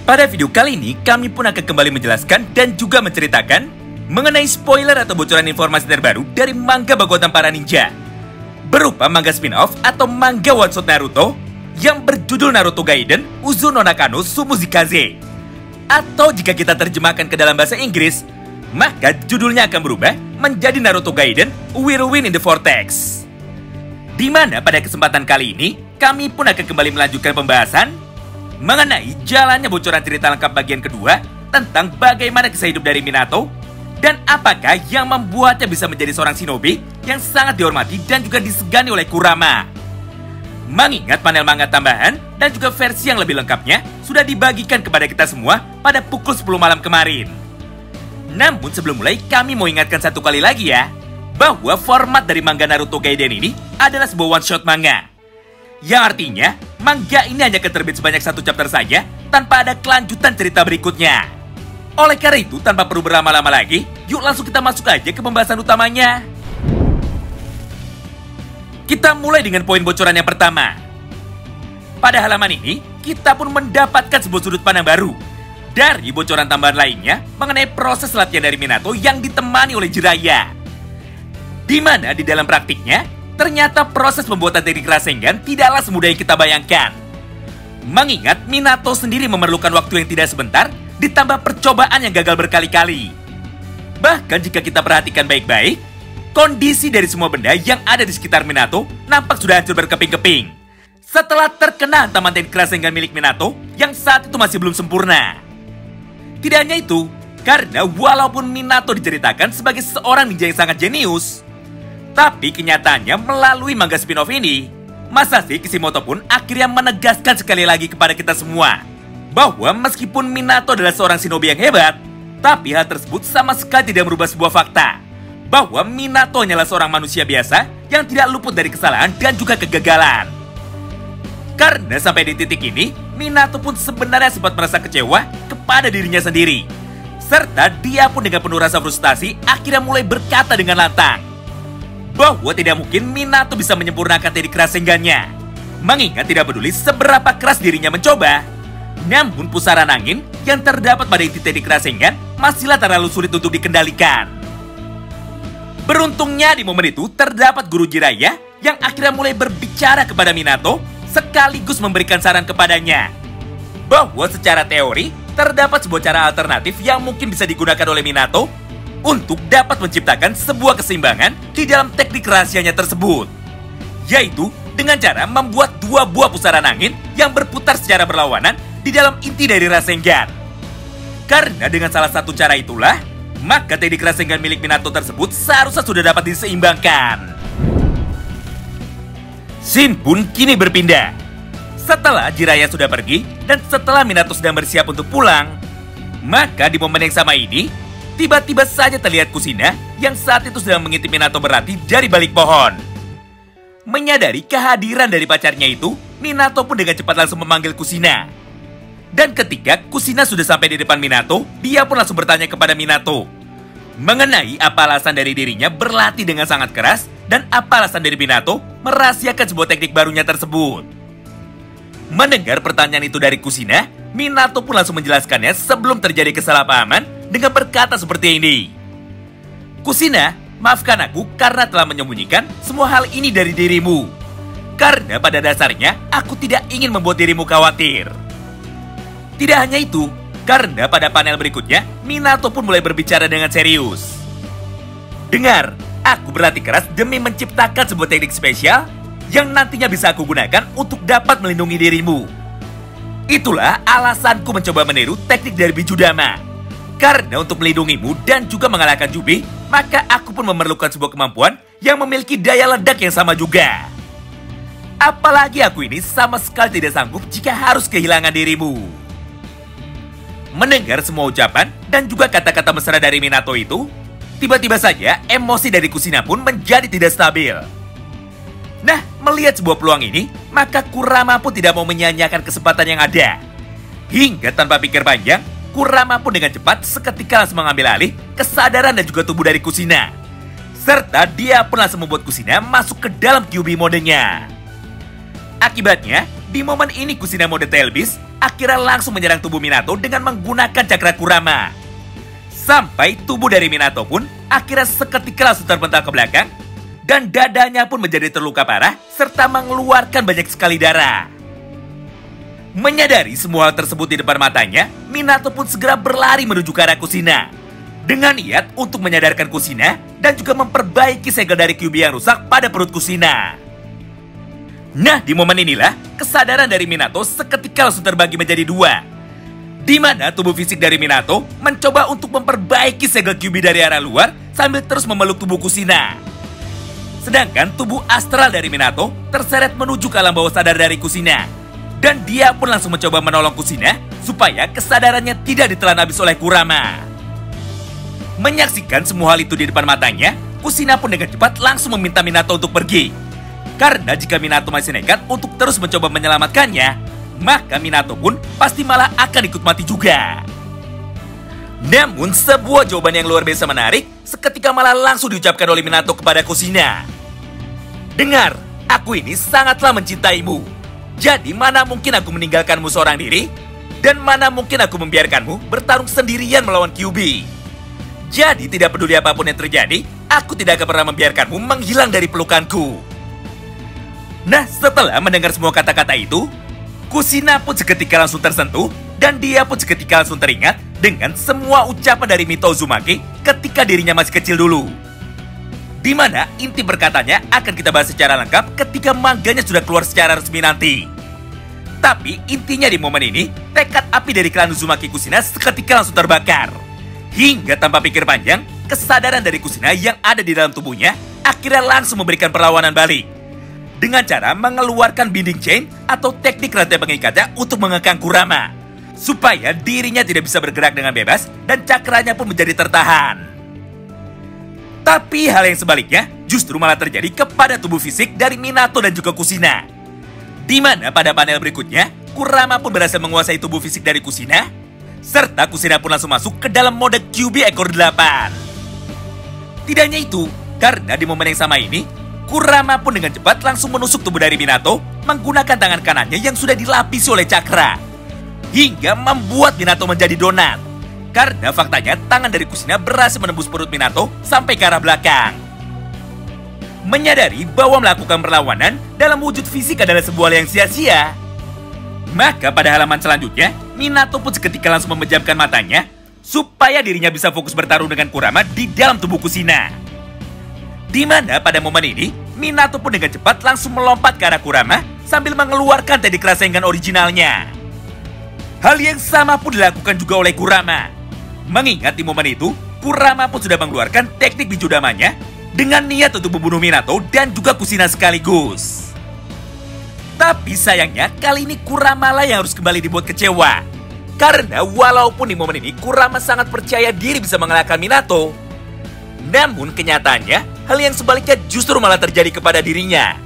Pada video kali ini, kami pun akan kembali menjelaskan dan juga menceritakan mengenai spoiler atau bocoran informasi terbaru dari manga Bakugan Para Ninja, berupa manga spin-off atau manga one-shot Naruto yang berjudul Naruto Gaiden Uzou no Nakano Sumuzikaze. Atau jika kita terjemahkan ke dalam bahasa Inggris, maka judulnya akan berubah menjadi Naruto Gaiden Whirlwind in the Vortex. Di mana pada kesempatan kali ini, kami pun akan kembali melanjutkan pembahasan mengenai jalannya bocoran cerita lengkap bagian kedua tentang bagaimana kisah hidup dari Minato dan apakah yang membuatnya bisa menjadi seorang shinobi yang sangat dihormati dan juga disegani oleh Kurama. Mengingat panel manga tambahan dan juga versi yang lebih lengkapnya sudah dibagikan kepada kita semua pada pukul 10 malam kemarin. Namun sebelum mulai, kami mau ingatkan satu kali lagi ya, bahwa format dari manga Naruto Gaiden ini adalah sebuah one shot manga. Yang artinya, manga ini hanya akan terbit sebanyak satu chapter saja tanpa ada kelanjutan cerita berikutnya. Oleh karena itu, tanpa perlu berlama-lama lagi, yuk langsung kita masuk aja ke pembahasan utamanya. Kita mulai dengan poin bocoran yang pertama. Pada halaman ini, kita pun mendapatkan sebuah sudut pandang baru dari bocoran tambahan lainnya mengenai proses latihan dari Minato yang ditemani oleh Jiraiya. Di mana di dalam praktiknya, ternyata proses pembuatan teknik Rasengan tidaklah semudah yang kita bayangkan. Mengingat Minato sendiri memerlukan waktu yang tidak sebentar, ditambah percobaan yang gagal berkali-kali. Bahkan jika kita perhatikan baik-baik, kondisi dari semua benda yang ada di sekitar Minato nampak sudah hancur berkeping-keping setelah terkena hantaman teknik Rasengan milik Minato yang saat itu masih belum sempurna. Tidak hanya itu, karena walaupun Minato diceritakan sebagai seorang ninja yang sangat jenius, tapi kenyataannya melalui manga spin-off ini, Masashi Kishimoto pun akhirnya menegaskan sekali lagi kepada kita semua bahwa meskipun Minato adalah seorang shinobi yang hebat, tapi hal tersebut sama sekali tidak merubah sebuah fakta bahwa Minato hanyalah seorang manusia biasa yang tidak luput dari kesalahan dan juga kegagalan. Karena sampai di titik ini, Minato pun sebenarnya sempat merasa kecewa kepada dirinya sendiri, serta dia pun dengan penuh rasa frustasi akhirnya mulai berkata dengan lantang bahwa tidak mungkin Minato bisa menyempurnakan teknik Rasengannya. Mengingat tidak peduli seberapa keras dirinya mencoba, namun pusaran angin yang terdapat pada inti teknik Rasengan masihlah terlalu sulit untuk dikendalikan. Beruntungnya di momen itu terdapat guru Jiraiya yang akhirnya mulai berbicara kepada Minato sekaligus memberikan saran kepadanya bahwa secara teori terdapat sebuah cara alternatif yang mungkin bisa digunakan oleh Minato untuk dapat menciptakan sebuah keseimbangan di dalam teknik rahasianya tersebut, yaitu dengan cara membuat dua buah pusaran angin yang berputar secara berlawanan di dalam inti dari Rasengan. Karena dengan salah satu cara itulah, maka teknik Rasengan milik Minato tersebut seharusnya sudah dapat diseimbangkan. Scene pun kini berpindah. Setelah Jiraiya sudah pergi dan setelah Minato sedang bersiap untuk pulang, maka di momen yang sama ini, tiba-tiba saja terlihat Kushina yang saat itu sedang mengintip Minato berlatih dari balik pohon. Menyadari kehadiran dari pacarnya itu, Minato pun dengan cepat langsung memanggil Kushina. Dan ketika Kushina sudah sampai di depan Minato, dia pun langsung bertanya kepada Minato mengenai apa alasan dari dirinya berlatih dengan sangat keras dan apa alasan dari Minato merahasiakan sebuah teknik barunya tersebut. Mendengar pertanyaan itu dari Kushina, Minato pun langsung menjelaskannya sebelum terjadi kesalahpahaman dengan berkata seperti ini. Kushina, maafkan aku karena telah menyembunyikan semua hal ini dari dirimu. Karena pada dasarnya aku tidak ingin membuat dirimu khawatir. Tidak hanya itu, karena pada panel berikutnya Minato pun mulai berbicara dengan serius. Dengar, aku berlatih keras demi menciptakan sebuah teknik spesial yang nantinya bisa aku gunakan untuk dapat melindungi dirimu. Itulah alasanku mencoba meniru teknik dari Bijudama. Karena untuk melindungimu dan juga mengalahkan Jubi, maka aku pun memerlukan sebuah kemampuan yang memiliki daya ledak yang sama juga. Apalagi aku ini sama sekali tidak sanggup jika harus kehilangan dirimu. Mendengar semua ucapan dan juga kata-kata mesra dari Minato itu, tiba-tiba saja emosi dari Kushina pun menjadi tidak stabil. Nah, melihat sebuah peluang ini, maka Kurama pun tidak mau menyia-nyiakan kesempatan yang ada. Hingga tanpa pikir panjang, Kurama pun dengan cepat seketika langsung mengambil alih kesadaran dan juga tubuh dari Kushina. Serta dia pun langsung membuat Kushina masuk ke dalam Kyuubi modenya. Akibatnya, Di momen ini Kushina mode Tail Beast akhirnya langsung menyerang tubuh Minato dengan menggunakan cakra Kurama. Sampai tubuh dari Minato pun akhirnya seketika langsung terpental ke belakang dan dadanya pun menjadi terluka parah serta mengeluarkan banyak sekali darah. Menyadari semua hal tersebut di depan matanya, Minato pun segera berlari menuju ke arah Kushina dengan niat untuk menyadarkan Kushina dan juga memperbaiki segel dari Kyuubi yang rusak pada perut Kushina. Nah, di momen inilah kesadaran dari Minato seketika langsung terbagi menjadi dua, di mana tubuh fisik dari Minato mencoba untuk memperbaiki segel Kyuubi dari arah luar sambil terus memeluk tubuh Kushina. Sedangkan tubuh astral dari Minato terseret menuju ke alam bawah sadar dari Kushina, dan dia pun langsung mencoba menolong Kushina supaya kesadarannya tidak ditelan habis oleh Kurama. Menyaksikan semua hal itu di depan matanya, Kushina pun dengan cepat langsung meminta Minato untuk pergi. Karena jika Minato masih nekat untuk terus mencoba menyelamatkannya, maka Minato pun pasti malah akan ikut mati juga. Namun sebuah jawaban yang luar biasa menarik seketika malah langsung diucapkan oleh Minato kepada Kushina. Dengar, aku ini sangatlah mencintaimu. Jadi mana mungkin aku meninggalkanmu seorang diri? Dan mana mungkin aku membiarkanmu bertarung sendirian melawan Kyuubi? Jadi tidak peduli apapun yang terjadi, aku tidak akan pernah membiarkanmu menghilang dari pelukanku. Nah, setelah mendengar semua kata-kata itu, Kushina pun seketika langsung tersentuh dan dia pun seketika langsung teringat dengan semua ucapan dari Mito Uzumaki ketika dirinya masih kecil dulu. Di mana inti perkataannya akan kita bahas secara lengkap ketika manganya sudah keluar secara resmi nanti. Tapi intinya di momen ini, tekad api dari klan Uzumaki Kushina seketika langsung terbakar. Hingga tanpa pikir panjang, kesadaran dari Kushina yang ada di dalam tubuhnya akhirnya langsung memberikan perlawanan balik dengan cara mengeluarkan binding chain atau teknik rantai pengikatnya untuk mengekang Kurama, supaya dirinya tidak bisa bergerak dengan bebas dan cakranya pun menjadi tertahan. Tapi hal yang sebaliknya justru malah terjadi kepada tubuh fisik dari Minato dan juga Kushina, di mana pada panel berikutnya Kurama pun berhasil menguasai tubuh fisik dari Kushina, serta Kushina pun langsung masuk ke dalam mode Kyuubi ekor 8. Tidak hanya itu, karena di momen yang sama ini Kurama pun dengan cepat langsung menusuk tubuh dari Minato menggunakan tangan kanannya yang sudah dilapisi oleh cakra, hingga membuat Minato menjadi donat. Karena faktanya tangan dari Kushina berhasil menembus perut Minato sampai ke arah belakang. Menyadari bahwa melakukan perlawanan dalam wujud fisik adalah sebuah hal yang sia-sia, maka pada halaman selanjutnya Minato pun seketika langsung memejamkan matanya supaya dirinya bisa fokus bertarung dengan Kurama di dalam tubuh Kushina. Di mana pada momen ini, Minato pun dengan cepat langsung melompat ke arah Kurama sambil mengeluarkan teknik Rasengan originalnya. Hal yang sama pun dilakukan juga oleh Kurama. Mengingat di momen itu, Kurama pun sudah mengeluarkan teknik Bijudamanya dengan niat untuk membunuh Minato dan juga Kushina sekaligus. Tapi sayangnya kali ini Kurama lah yang harus kembali dibuat kecewa. Karena walaupun di momen ini Kurama sangat percaya diri bisa mengalahkan Minato, namun kenyataannya, hal yang sebaliknya justru malah terjadi kepada dirinya.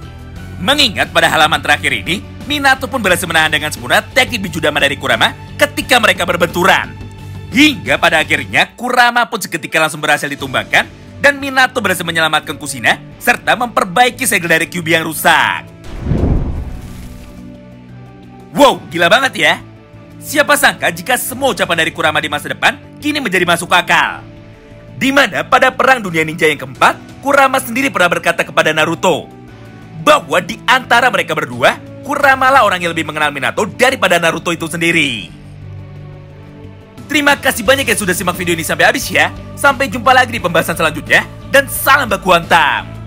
Mengingat pada halaman terakhir ini, Minato pun berhasil menahan dengan sempurna teknik Bijudama dari Kurama ketika mereka berbenturan. Hingga pada akhirnya, Kurama pun seketika langsung berhasil ditumbangkan, dan Minato berhasil menyelamatkan Kushina, serta memperbaiki segel dari Kyuubi yang rusak. Wow, gila banget ya! Siapa sangka jika semua ucapan dari Kurama di masa depan, kini menjadi masuk akal. Di mana pada perang dunia ninja yang keempat, Kurama sendiri pernah berkata kepada Naruto bahwa di antara mereka berdua, Kurama lah orang yang lebih mengenal Minato daripada Naruto itu sendiri. Terima kasih banyak yang sudah simak video ini sampai habis ya. Sampai jumpa lagi di pembahasan selanjutnya, dan salam baku hantam.